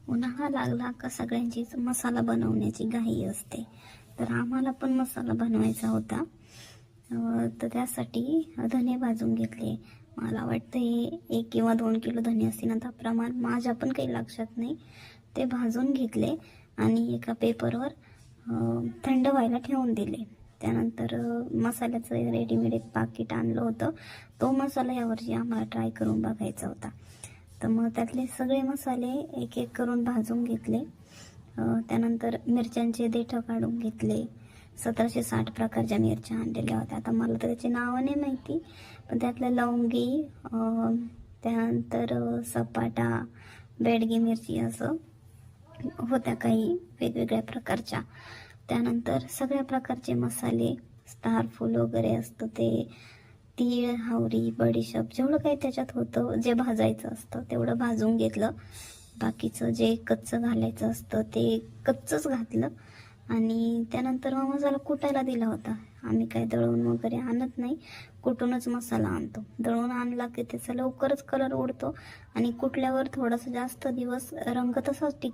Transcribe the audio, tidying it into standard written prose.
उन्हाळा लागला का सगळ्यांचीच मसाला बनवण्याची घाई असते. तर आम्हाला पण मसाला बनवायचा होता. तर त्यासाठी धने भाजून घेतले. मला वाटतं हे 1 किंवा 2 किलो धने असतील, आता प्रमाण माझ्या पण काही लक्षात नाही. ते भाजून घेतले आणि एका पेपरवर थंड व्हायला ठेवून दिले. त्यानंतर मसाल्याचं रेडीमेड एक पाकिट आणलं होतं. तो मसाला यावर्षी आम्हाला ट्राय करून बघायचा होता. तर मग त्यातले सगळे मसाले एक एक करून भाजून घेतले. त्यानंतर मिरच्यांचे देठं काढून घेतले. 1760 प्रकारच्या मिरच्या आणलेल्या होत्या. आता मला तर त्याची नावं नाही माहिती, पण त्यातल्या लवंगी, त्यानंतर सपाटा, बेडगी मिरची असं होत्या काही वेगवेगळ्या प्रकारच्या. त्यानंतर सगळ्या प्रकारचे मसाले, स्टार फूल वगैरे असतं ते, तीळ, हावरी, बडीशेप, जेवढं काही त्याच्यात होतं जे भाजायचं असतं तेवढं भाजून घेतलं. बाकीचं जे कच्चं घालायचं असतं ते कच्चंच घातलं. आणि त्यानंतर मग मसाला कुटायला दिला होता. आम्ही काय दळून वगैरे आणत नाही, कुटूनच मसाला आणतो. दळून आणला की त्याचा लवकरच कलर उडतो आणि कुटल्यावर थोडासा जास्त दिवस रंग तसाच